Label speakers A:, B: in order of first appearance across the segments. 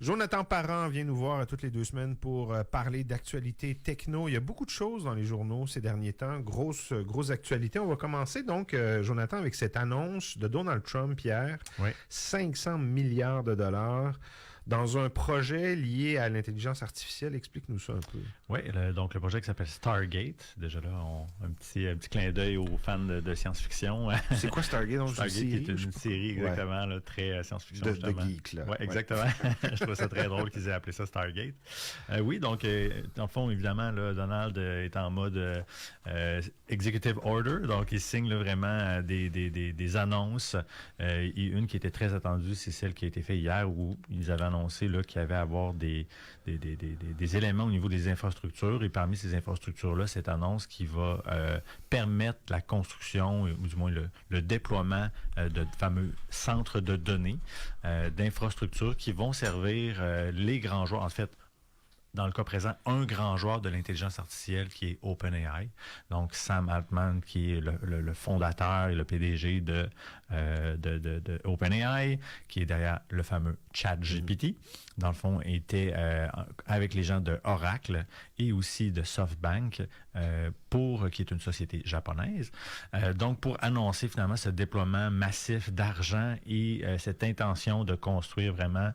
A: Jonathan Parent vient nous voir toutes les 2 semaines pour parler d'actualité techno. Il y a beaucoup de choses dans les journaux ces derniers temps. Grosse actualité. On va commencer donc, Jonathan, avec cette annonce de Donald Trump hier.
B: Oui.
A: 500 milliards de dollars dans un projet lié à l'intelligence artificielle. Explique-nous ça un peu.
B: Oui, donc le projet qui s'appelle Stargate. Déjà là, un petit clin d'œil aux fans de science-fiction.
A: C'est quoi Stargate? Donc,
B: Stargate qui est une série exactement là, très science-fiction.
A: De geek, là.
B: Oui, exactement. Je trouve ça très drôle qu'ils aient appelé ça Stargate. Oui, donc dans le fond, évidemment, là, Donald est en mode executive order. Donc, il signe là, vraiment des annonces. Et une qui était très attendue, c'est celle qui a été faite hier où ils avaient annoncé là, qu'il y avait à avoir des éléments au niveau des infrastructures. Et parmi ces infrastructures-là, cette annonce qui va permettre la construction, ou du moins le déploiement de fameux centres de données, d'infrastructures qui vont servir les grands joueurs. En fait, dans le cas présent, un grand joueur de l'intelligence artificielle qui est OpenAI. Donc, Sam Altman, qui est le fondateur et le PDG de OpenAI, qui est derrière le fameux ChatGPT. Dans le fond, était avec les gens de Oracle et aussi de SoftBank, qui est une société japonaise. Donc, pour annoncer finalement ce déploiement massif d'argent et cette intention de construire vraiment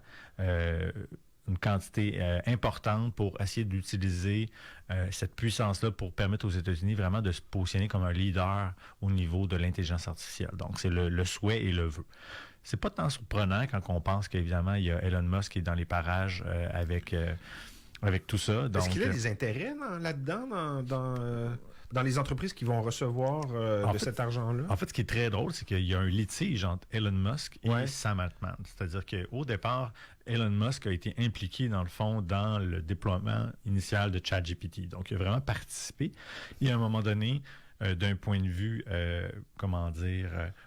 B: une quantité importante pour essayer d'utiliser cette puissance-là pour permettre aux États-Unis vraiment de se positionner comme un leader au niveau de l'intelligence artificielle. Donc, c'est le souhait et le vœu. C'est pas tant surprenant quand on pense qu'évidemment, il y a Elon Musk qui est dans les parages avec tout ça. Donc,
A: est-ce qu'il a des intérêts là-dedans, dans les entreprises qui vont recevoir cet argent-là?
B: En fait, ce qui est très drôle, c'est qu'il y a un litige entre Elon Musk et Sam Altman. C'est-à-dire qu'au départ, Elon Musk a été impliqué, dans le fond, dans le déploiement initial de ChatGPT. Donc, il a vraiment participé. Et à un moment donné, d'un point de vue,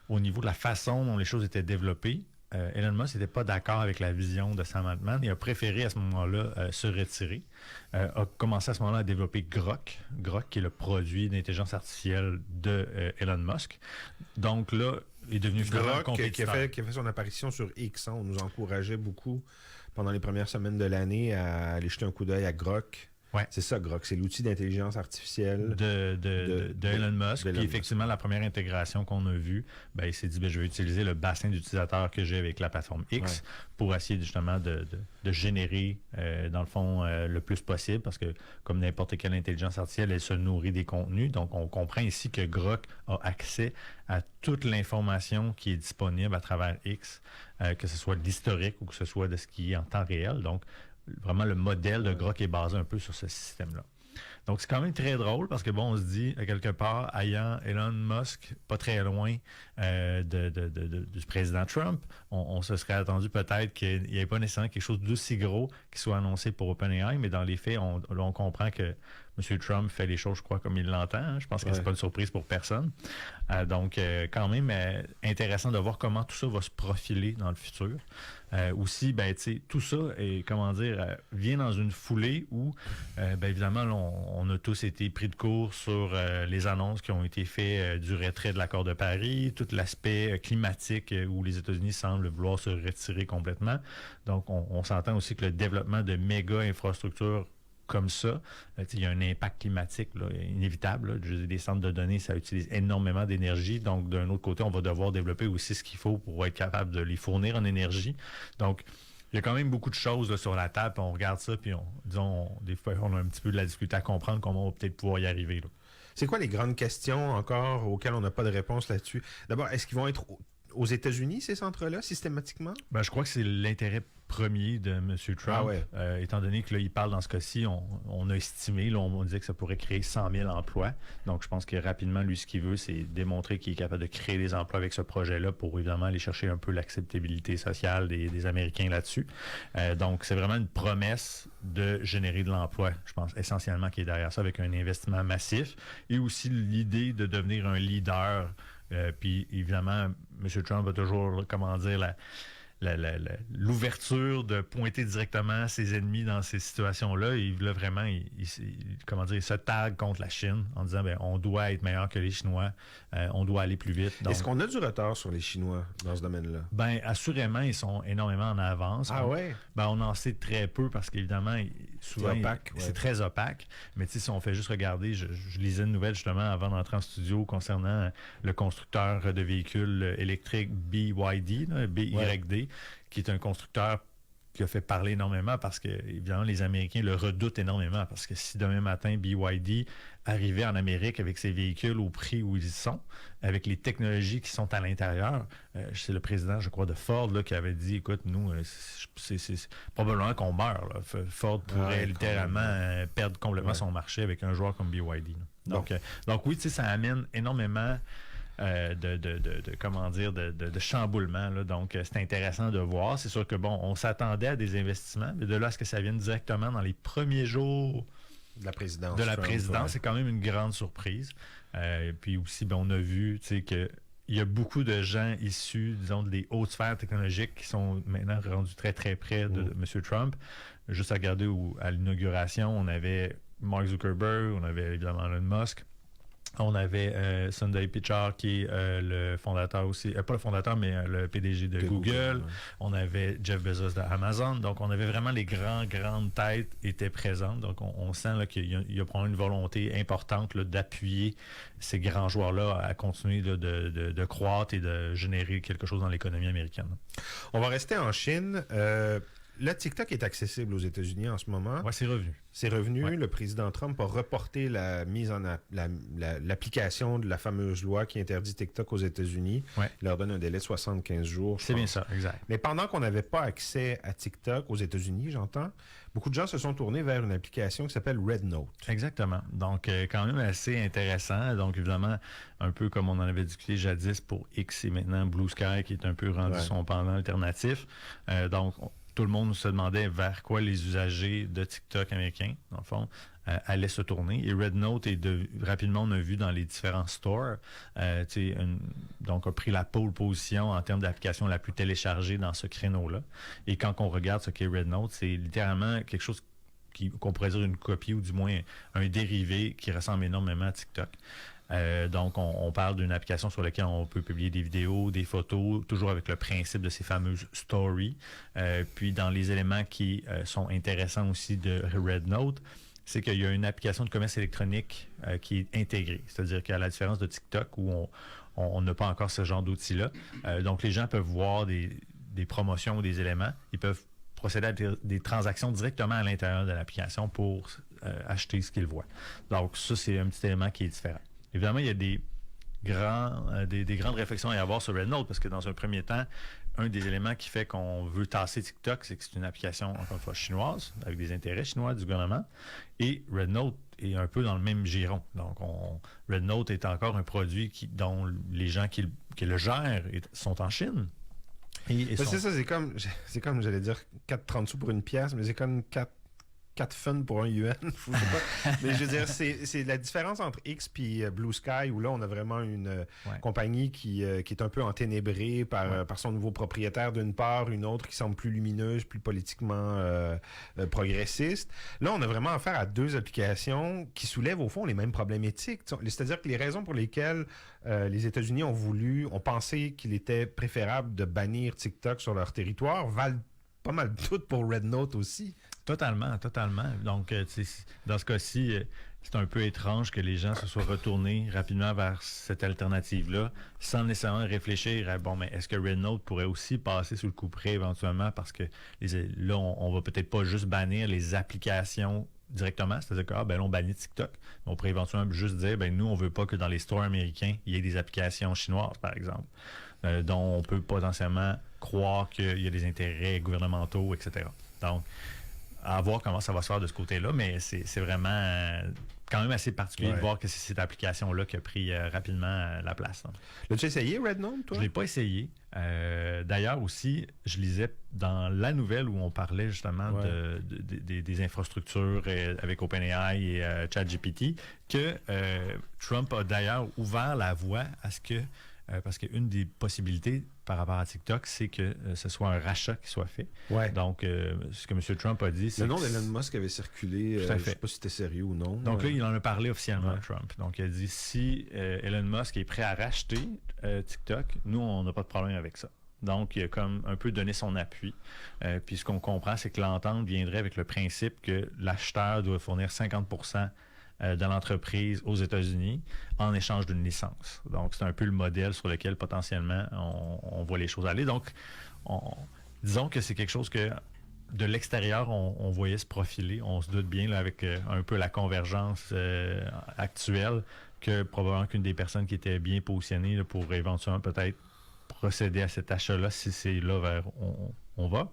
B: au niveau de la façon dont les choses étaient développées, Elon Musk n'était pas d'accord avec la vision de Sam Altman et a préféré à ce moment-là se retirer. A commencé à ce moment-là à développer Grok, qui est le produit d'intelligence artificielle de Elon Musk. Donc là, il est devenu
A: Grok qui a fait son apparition sur X. On nous encourageait beaucoup pendant les premières semaines de l'année à aller jeter un coup d'œil à Grok.
B: Ouais.
A: C'est ça, Grok. C'est l'outil d'intelligence artificielle
B: de Elon Musk. Puis effectivement, la première intégration qu'on a vue, il s'est dit, je vais utiliser le bassin d'utilisateurs que j'ai avec la plateforme X pour essayer justement de générer, dans le fond, le plus possible. Parce que, comme n'importe quelle intelligence artificielle, elle se nourrit des contenus. Donc, on comprend ici que Grok a accès à toute l'information qui est disponible à travers X, que ce soit de l'historique ou que ce soit de ce qui est en temps réel. Donc, vraiment, le modèle de Grok est basé un peu sur ce système-là. Donc, c'est quand même très drôle parce que, on se dit, quelque part, ayant Elon Musk pas très loin du président Trump, on se serait attendu peut-être qu'il n'y ait pas nécessairement quelque chose d'aussi gros qui soit annoncé pour OpenAI, mais dans les faits, on comprend que M. Trump fait les choses, je crois, comme il l'entend. Hein. Je pense que c'est pas une surprise pour personne. Donc, quand même, intéressant de voir comment tout ça va se profiler dans le futur. Aussi, tout ça vient dans une foulée où, évidemment, on a tous été pris de court sur les annonces qui ont été faites du retrait de l'accord de Paris, tout l'aspect climatique où les États-Unis semblent vouloir se retirer complètement. Donc, on s'entend aussi que le développement de méga infrastructures comme ça, il y a un impact climatique là, inévitable. Là. Des centres de données, ça utilise énormément d'énergie. Donc, d'un autre côté, on va devoir développer aussi ce qu'il faut pour être capable de les fournir en énergie. Donc, il y a quand même beaucoup de choses là, sur la table. On regarde ça, puis des fois, on a un petit peu de la difficulté à comprendre comment on va peut-être pouvoir y arriver. Là.
A: C'est quoi les grandes questions encore auxquelles on n'a pas de réponse là-dessus? D'abord, est-ce qu'ils vont être aux États-Unis, ces centres-là, systématiquement?
B: Je crois que c'est l'intérêt premier de M. Trump. Étant donné que là, il parle dans ce cas-ci, on a estimé, là, on disait que ça pourrait créer 100 000 emplois. Donc, je pense que rapidement, lui, ce qu'il veut, c'est démontrer qu'il est capable de créer des emplois avec ce projet-là pour évidemment aller chercher un peu l'acceptabilité sociale des Américains là-dessus. Donc, c'est vraiment une promesse de générer de l'emploi, je pense, essentiellement, qui est derrière ça, avec un investissement massif et aussi l'idée de devenir un leader. Puis, évidemment, M. Trump va toujours, l'ouverture de pointer directement ses ennemis dans ces situations-là. Et là, vraiment, il se targue contre la Chine en disant on doit être meilleur que les Chinois, on doit aller plus vite.
A: Donc, est-ce qu'on a du retard sur les Chinois dans ce domaine-là?
B: Assurément, ils sont énormément en avance.
A: Ah ouais?
B: On en sait très peu parce qu'évidemment, souvent, c'est très opaque. Mais si on fait juste regarder, je lisais une nouvelle justement avant d'entrer en studio concernant le constructeur de véhicules électriques BYD, BYD, qui est un constructeur qui a fait parler énormément parce que, évidemment, les Américains le redoutent énormément parce que si demain matin, BYD arrivait en Amérique avec ses véhicules au prix où ils sont, avec les technologies qui sont à l'intérieur, c'est le président, je crois, de Ford qui avait dit, écoute, nous, c'est probablement qu'on meurt. Là. Ford pourrait littéralement perdre complètement son marché avec un joueur comme BYD. Donc oui, ça amène énormément de chamboulement. Là. Donc, c'est intéressant de voir. C'est sûr que, on s'attendait à des investissements, mais de là à ce que ça vienne directement dans les premiers jours
A: de la présidence.
B: C'est quand même une grande surprise. Puis aussi, on a vu qu'il y a beaucoup de gens issus, disons, des hautes sphères technologiques qui sont maintenant rendus très, très près de M. Trump. Juste à regarder à l'inauguration, on avait Mark Zuckerberg, on avait évidemment Elon Musk. On avait Sundar Pichai qui est le fondateur aussi, pas le fondateur, mais le PDG de Google. Ouais. On avait Jeff Bezos d'Amazon. Donc, on avait vraiment les grandes têtes étaient présentes. Donc, on sent là, qu'il y a probablement une volonté importante là, d'appuyer ces grands joueurs-là à continuer de croître et de générer quelque chose dans l'économie américaine.
A: On va rester en Chine. Le TikTok est accessible aux États-Unis en ce moment.
B: Oui, c'est revenu.
A: C'est revenu. Ouais. Le président Trump a reporté la mise en l'application de la fameuse loi qui interdit TikTok aux États-Unis.
B: Ouais.
A: Il leur donne un délai de 75 jours.
B: C'est bien ça, exact.
A: Mais pendant qu'on n'avait pas accès à TikTok aux États-Unis, j'entends, beaucoup de gens se sont tournés vers une application qui s'appelle RedNote.
B: Exactement. Donc, quand même assez intéressant. Donc, évidemment, un peu comme on en avait discuté jadis pour X et maintenant Blue Sky qui est un peu rendu son pendant alternatif. Donc, tout le monde se demandait vers quoi les usagers de TikTok américains, dans le fond, allaient se tourner. Et RedNote rapidement, on a vu dans les différents stores, donc a pris la pole position en termes d'application la plus téléchargée dans ce créneau-là. Et quand on regarde ce qu'est RedNote, c'est littéralement quelque chose qu'on pourrait dire une copie ou du moins un dérivé qui ressemble énormément à TikTok. Donc, on parle d'une application sur laquelle on peut publier des vidéos, des photos, toujours avec le principe de ces fameuses stories. Puis, dans les éléments qui sont intéressants aussi de RedNote, c'est qu'il y a une application de commerce électronique qui est intégrée. C'est-à-dire qu'à la différence de TikTok, où on n'a pas encore ce genre d'outils-là, donc les gens peuvent voir des promotions ou des éléments. Ils peuvent procéder à des transactions directement à l'intérieur de l'application pour acheter ce qu'ils voient. Donc, ça, c'est un petit élément qui est différent. Évidemment, il y a des grandes réflexions à y avoir sur RedNote parce que dans un premier temps, un des éléments qui fait qu'on veut tasser TikTok, c'est que c'est une application, encore une fois, chinoise, avec des intérêts chinois du gouvernement. Et RedNote est un peu dans le même giron. Donc, RedNote est encore un produit dont les gens qui le gèrent sont en Chine.
A: C'est ça, c'est comme, j'allais dire, 4,30 sous pour une pièce, mais c'est comme 4 fun pour un yuan. Je sais pas. Mais je veux dire, c'est la différence entre X et Blue Sky, où là, on a vraiment une compagnie qui est un peu enténébrée par son nouveau propriétaire d'une part, une autre qui semble plus lumineuse, plus politiquement progressiste. Là, on a vraiment affaire à deux applications qui soulèvent au fond les mêmes problèmes éthiques. C'est-à-dire que les raisons pour lesquelles les États-Unis ont pensé qu'il était préférable de bannir TikTok sur leur territoire valent pas mal toutes pour RedNote aussi.
B: Totalement. Donc, dans ce cas-ci, c'est un peu étrange que les gens se soient retournés rapidement vers cette alternative-là, sans nécessairement réfléchir à, mais est-ce que RedNote pourrait aussi passer sous le couperet éventuellement, parce que là, on va peut-être pas juste bannir les applications directement, c'est-à-dire que on bannit TikTok. On pourrait éventuellement juste dire, nous, on veut pas que dans les stores américains, il y ait des applications chinoises, par exemple, dont on peut potentiellement croire qu'il y a des intérêts gouvernementaux, etc. Donc, à voir comment ça va se faire de ce côté-là, mais c'est vraiment quand même assez particulier de voir que c'est cette application-là qui a pris rapidement la place. Hein.
A: L'as-tu essayé, RedNote, toi?
B: Je ne l'ai pas essayé. D'ailleurs aussi, je lisais dans la nouvelle où on parlait justement des infrastructures avec OpenAI et ChatGPT que Trump a d'ailleurs ouvert la voie à ce que parce qu'une des possibilités par rapport à TikTok, c'est que ce soit un rachat qui soit fait.
A: Ouais.
B: Donc, ce que M. Trump a dit, c'est...
A: Le nom d'Elon Musk avait circulé, je ne sais pas si c'était sérieux ou non.
B: Donc là, il en a parlé officiellement, Trump. Donc, il a dit, si Elon Musk est prêt à racheter TikTok, nous, on n'a pas de problème avec ça. Donc, il a comme un peu donné son appui. Puis ce qu'on comprend, c'est que l'entente viendrait avec le principe que l'acheteur doit fournir 50% de l'entreprise aux États-Unis en échange d'une licence. Donc, c'est un peu le modèle sur lequel potentiellement on voit les choses aller. Donc, disons que c'est quelque chose que de l'extérieur, on voyait se profiler. On se doute bien là, avec un peu la convergence actuelle que probablement qu'une des personnes qui était bien positionnées là, pour éventuellement peut-être procéder à cet achat-là, si c'est là vers on va.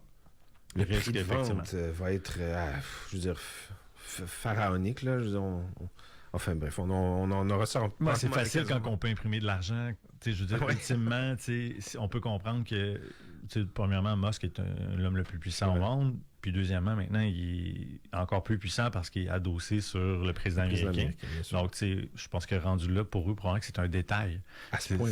A: Le prix de vente va être, je veux dire, pharaonique. Là. Je veux dire, enfin bref, on en aura ça.
B: C'est facile quand on peut imprimer de l'argent. Je veux dire, ultimement, on peut comprendre que, premièrement, Musk est l'homme le plus puissant au monde. Puis deuxièmement, maintenant, il est encore plus puissant parce qu'il est adossé sur le président américain. Donc, je pense que rendu là, pour eux, probablement que c'est un détail.
A: À ce point,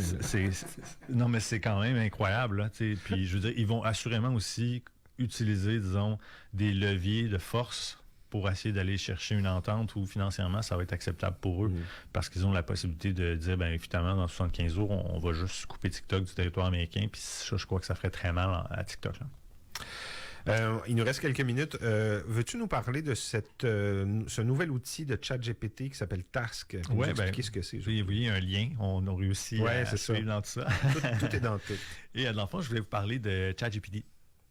B: non, mais c'est quand même incroyable. Là, puis, je veux dire, ils vont assurément aussi utiliser, disons, des leviers de force pour essayer d'aller chercher une entente où financièrement, ça va être acceptable pour eux parce qu'ils ont la possibilité de dire, bien, évidemment, dans 75 jours, on va juste couper TikTok du territoire américain. Puis ça, je crois que ça ferait très mal à TikTok. Là.
A: Il nous reste quelques minutes. Veux-tu nous parler de ce nouvel outil de ChatGPT qui s'appelle Task?
B: Oui,
A: ce que c'est.
B: Oui, un lien. On a réussi à suivre dans tout ça.
A: Tout est dans tout.
B: Et dans le fond, je voulais vous parler de ChatGPT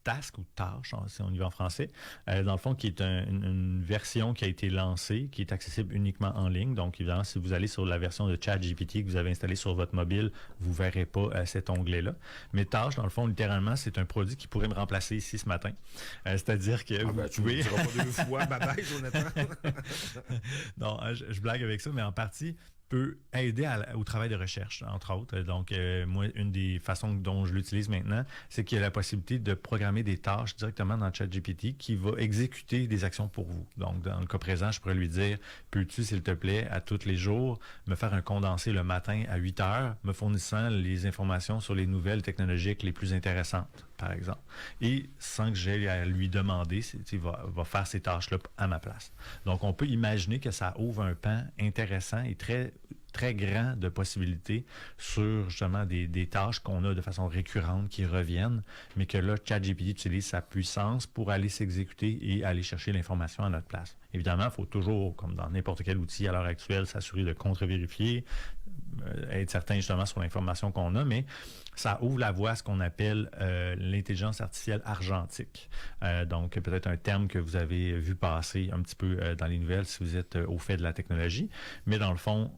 B: Task ou Tâche, si on y va en français, dans le fond, qui est une version qui a été lancée, qui est accessible uniquement en ligne. Donc, évidemment, si vous allez sur la version de ChatGPT que vous avez installée sur votre mobile, vous ne verrez pas cet onglet-là. Mais Tâche, dans le fond, littéralement, c'est un produit qui pourrait me remplacer ici ce matin. C'est-à-dire que vous pouvez...
A: Tu ne diras pas 2 fois, bye-bye, Jonathan.
B: Non, je blague avec ça, mais en partie... peut aider au travail de recherche, entre autres. Donc, moi, une des façons dont je l'utilise maintenant, c'est qu'il y a la possibilité de programmer des tâches directement dans ChatGPT qui va exécuter des actions pour vous. Donc, dans le cas présent, je pourrais lui dire, peux-tu, s'il te plaît, à tous les jours, me faire un condensé le matin à 8 heures, me fournissant les informations sur les nouvelles technologiques les plus intéressantes, par exemple. Et sans que j'aie à lui demander, il va faire ces tâches-là à ma place. Donc, on peut imaginer que ça ouvre un pan intéressant et très grand de possibilités sur justement des tâches qu'on a de façon récurrente qui reviennent, mais que là, ChatGPT utilise sa puissance pour aller s'exécuter et aller chercher l'information à notre place. Évidemment, il faut toujours, comme dans n'importe quel outil à l'heure actuelle, s'assurer de contre-vérifier, être certain justement sur l'information qu'on a, mais ça ouvre la voie à ce qu'on appelle l'intelligence artificielle argentique. Donc, peut-être un terme que vous avez vu passer un petit peu dans les nouvelles si vous êtes au fait de la technologie. Mais dans le fond,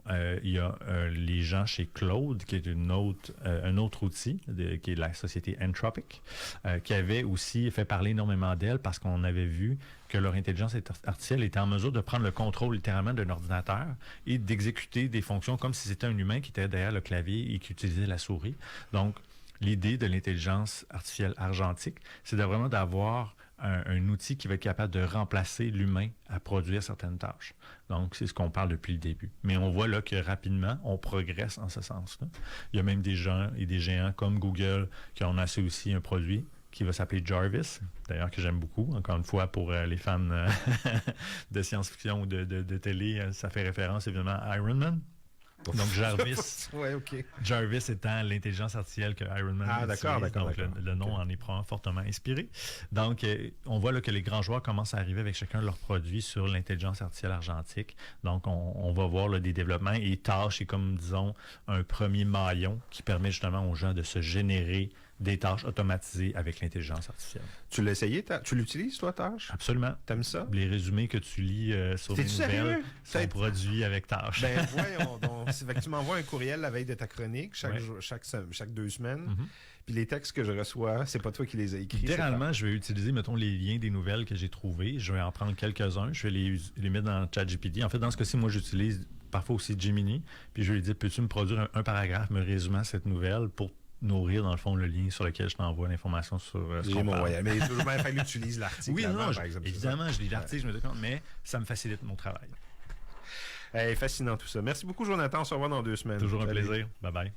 B: il y a les gens chez Claude, qui est un autre outil, qui est la société Anthropic, qui avait aussi fait parler énormément d'elle parce qu'on avait vu que leur intelligence artificielle était en mesure de prendre le contrôle littéralement d'un ordinateur et d'exécuter des fonctions comme si c'était un humain qui était derrière le clavier et qui utilisait la souris. Donc, l'idée de l'intelligence artificielle argentique, c'est vraiment d'avoir un outil qui va être capable de remplacer l'humain à produire certaines tâches. Donc, c'est ce qu'on parle depuis le début. Mais on voit là que rapidement, on progresse en ce sens-là. Il y a même des gens et des géants comme Google qui ont lancé aussi un produit qui va s'appeler Jarvis, d'ailleurs que j'aime beaucoup. Encore une fois, pour les fans de science-fiction ou de télé, ça fait référence évidemment à Iron Man. Donc, Jarvis, Jarvis étant l'intelligence artificielle que Iron Man utilise. Donc, le nom en est probablement fortement inspiré. Donc, on voit là que les grands joueurs commencent à arriver avec chacun de leurs produits sur l'intelligence artificielle argentique. Donc, on va voir là, des développements et tâches, et comme, disons, un premier maillon qui permet justement aux gens de se générer des tâches automatisées avec l'intelligence artificielle.
A: Tu l'as essayé? Tu l'utilises, toi, Tâche?
B: Absolument.
A: T'aimes ça?
B: Les résumés que tu lis sur les nouvelles sont produits avec Tâche.
A: Ben voyons donc. C'est que tu m'envoies un courriel la veille de ta chronique, chaque 2 semaines. Puis les textes que je reçois, c'est pas toi qui les as écrits.
B: Littéralement, je vais utiliser, mettons, les liens des nouvelles que j'ai trouvés. Je vais en prendre quelques-uns. Je vais les mettre dans ChatGPT. En fait, dans ce cas-ci, moi, j'utilise parfois aussi Gemini. Puis je vais lui dire, peux-tu me produire un paragraphe me résumant cette nouvelle pour nourrir, dans le fond, le lien sur lequel je t'envoie l'information sur ce qu'on parle.
A: Mais il a toujours bien fallu que tu lises l'article.
B: Oui, avant, par exemple. Évidemment, je lis l'article, je me dis compte, mais ça me facilite mon travail.
A: Fascinant tout ça. Merci beaucoup, Jonathan. On se revoit dans 2 semaines.
B: Toujours un plaisir. Bye-bye.